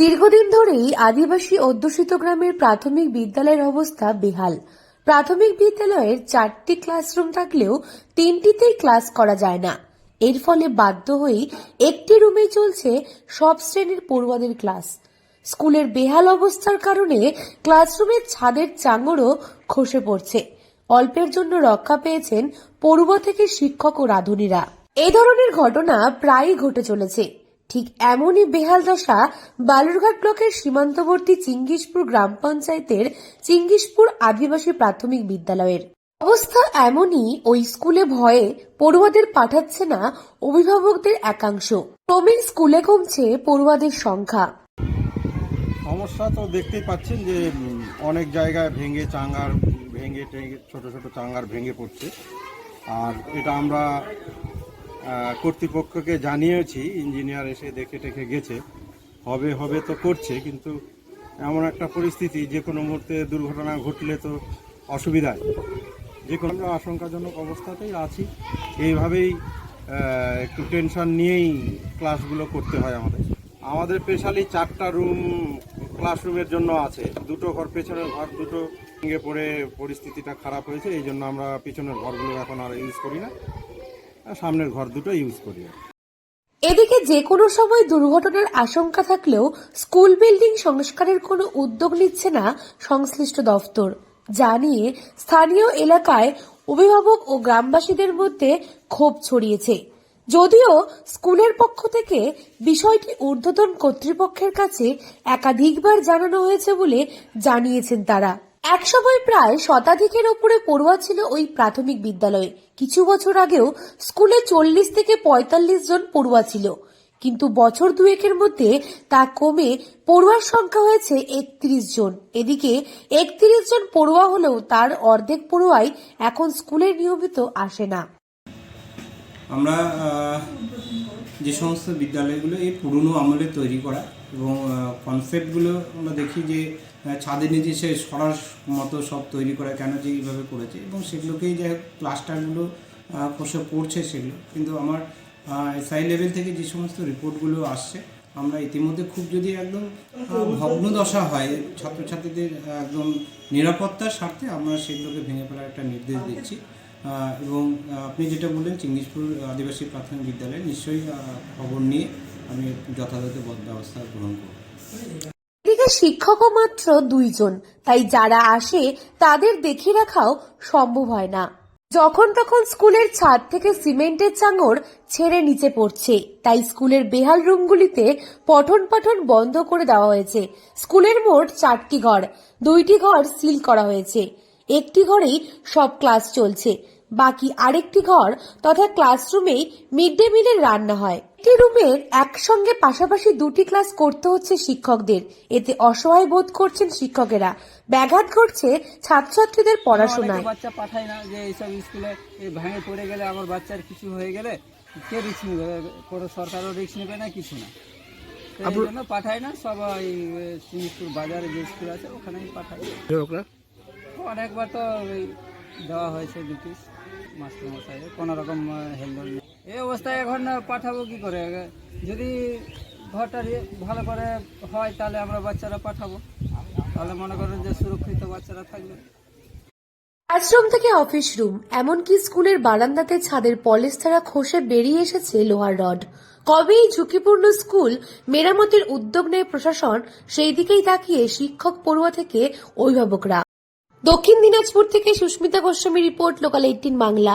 দীর্ঘদিন ধরেই আদিবাসী অধ্যুষিত গ্রামের প্রাথমিক বিদ্যালয়ের অবস্থা বেহাল। প্রাথমিক বিদ্যালয়ের 4টি ক্লাসরুম থাকলেও 3টিতেই ক্লাস করা যায় না। এর ফলে বাধ্য হয়েই একটি রুমেই চলছে সব শ্রেণীর পড়ুয়াদের ক্লাস। স্কুলের বেহাল অবস্থার কারণে ক্লাসরুমের ছাদের চাঙড়ও খসে পড়ছে। অল্পের জন্য রক্ষা পেয়েছেন পড়ুয়া থেকে শিক্ষক ও রাঁধুনিরা। এই ধরনের ঘটনা প্রায়ই ঘটে চলেছে। ঠিক এমনই বেহাল দশা বালুরঘাট ব্লকের সীমান্তবর্তী চিঙ্গিসপুর গ্রাম পঞ্চায়েতের চিঙ্গিসপুর আদিবাসী প্রাথমিক বিদ্যালয়ের। অবস্থা এমনই, ওই স্কুলে ভয়ে পড়ুয়াদের পাঠাচ্ছে না অভিভাবকদের একাংশ। ক্রমেই স্কুলে কমছে পড়ুয়াদের সংখ্যা। সমস্যা তো দেখতেই পাচ্ছেন যে অনেক জায়গায় ভেঙে ছোট ছোট চাঙ্গার ভেঙে পড়ছে। আর এটা আমরা কর্তৃপক্ষকে জানিয়েছি, ইঞ্জিনিয়ার এসে দেখে টেখে গেছে, হবে তো করছে, কিন্তু এমন একটা পরিস্থিতি যে কোনো মুহূর্তে দুর্ঘটনা ঘটলে তো অসুবিধায়, যে কোনো আমরা আশঙ্কাজনক অবস্থাতেই আছি। এইভাবেই একটু টেনশন নিয়েই ক্লাসগুলো করতে হয় আমাদের স্পেশালি 4টা রুম ক্লাসরুমের জন্য আছে। দুটো ঘর, পেছনের ঘর দুটো ভেঙে পড়ে পরিস্থিতিটা খারাপ হয়েছে। এই জন্য আমরা পিছনের ঘরগুলো এখন আর ইউজ করি না, সামনের ঘর দুটো ইউজ করি। এদিকে যে কোনো সময় দুর্ঘটনার আশঙ্কা থাকলেও স্কুল বিল্ডিং সংস্কারের কোনো উদ্যোগ নিচ্ছে না সংশ্লিষ্ট দফতর, যা নিয়ে স্থানীয় এলাকায় অভিভাবক ও গ্রামবাসীদের মধ্যে ক্ষোভ ছড়িয়েছে। যদিও স্কুলের পক্ষ থেকে বিষয়টি ঊর্ধ্বতন কর্তৃপক্ষের কাছে একাধিকবার জানানো হয়েছে বলে জানিয়েছেন তারা। একসময় প্রায় শতাধিকের ওপরে পড়ুয়া ছিল ওই প্রাথমিক বিদ্যালয়ে। কিছু বছর আগেও স্কুলে 40 থেকে 45 জন পড়ুয়া ছিল, কিন্তু বছর দুয়েকের মধ্যে তা কমে পড়ুয়ার সংখ্যা হয়েছে 31 জন। এদিকে 31 জন পড়ুয়া হলেও তার অর্ধেক পড়ুয়াই এখন স্কুলে নিয়মিত আসে না। আমরা যে সমস্ত বিদ্যালয়গুলো এই পুরনো আমলে তৈরি করা এবং কনসেপ্টগুলো আমরা দেখি যে ছাদের নিচে সে সরার মতো সব তৈরি করা, কেন যে এইভাবে করেছে, এবং সেগুলোকেই যে প্লাস্টারগুলো খসে পড়ছে সেগুলো। কিন্তু আমার এসআই লেভেল থেকে যে সমস্ত রিপোর্টগুলো আসছে, আমরা ইতিমধ্যে খুব যদি একদম ভগ্নদশা হয় ছাত্রছাত্রীদের একদম নিরাপত্তার স্বার্থে আমরা সেগুলোকে ভেঙে ফেলার একটা নির্দেশ দিচ্ছি। এবং আপনি যেটা বললেন চিঙ্গিসপুর আদিবাসী প্রাথমিক বিদ্যালয়ে নিশ্চয়ই খবর নিয়ে আমি যথাযথ ব্যবস্থা গ্রহণ করব। এদিকে শিক্ষকও মাত্র 2 জন, তাই যারা আসে তাদের দেখে রাখাও সম্ভব হয় না। যখন তখন স্কুলের ছাদ থেকে সিমেন্টের চাঙড় ছেড়ে নিচে পড়ছে, তাই স্কুলের বেহাল রুমগুলিতে পঠন পাঠন বন্ধ করে দেওয়া হয়েছে। স্কুলের মোট 4টি ঘর, 2টি ঘর সিল করা হয়েছে। একটি ঘরেই সব ক্লাস চলছে, বাকি আরেকটি ঘর তথা ক্লাসরুমেই মিড ডে মিলের রান্না হয়। একটি রুমের একসঙ্গে পাশাপাশি 2টি ক্লাস করতে হচ্ছে শিক্ষকদের। এতে অসহায় বোধ করছেন শিক্ষকেরা। ব্যাঘাত ঘটছে ছাত্রছাত্রীদের পড়াশোনায়। বাচ্চা পাঠায় না যে এইসব স্কুলে ভেঙে পড়ে গেলে আমার বাচ্চার কিছু হয়ে গেলে কে রিস্ক নেবে? কোনো সরকারও রিস্ক নেবে না, কিছু না। এই জন্য পাঠায় না, সবাই চিঙ্গিসপুর বাজারে যে স্কুল আছে ওখানেই পাঠায়। অনেকবার তো দেওয়া হয়েছে নোটিশ মাস্টারমশাই, কোনো রকম হেল্প নেই। এই অবস্থায় এখন পাঠাবো কি করে? যদি ঘরটা ভালো করে হয় তাহলে আমরা বাচ্চারা পাঠাবো, তাহলে মনে করেন যে সুরক্ষিত বাচ্চারা থাকবে। ক্লাসরুম থেকে অফিস রুম, এমনকি স্কুলের বারান্দাতে ছাদের পলিস্টারা খসে বেরিয়ে এসেছে লোহার রড। কবে এই ঝুঁকিপূর্ণ স্কুল মেরামতের উদ্যোগ নেয় প্রশাসন, সেই দিকেই তাকিয়ে শিক্ষক, পড়ুয়া থেকে অভিভাবকরা। দক্ষিণ দিনাজপুর থেকে সুস্মিতা গোস্বামী রিপোর্ট, লোকাল 18 বাংলা।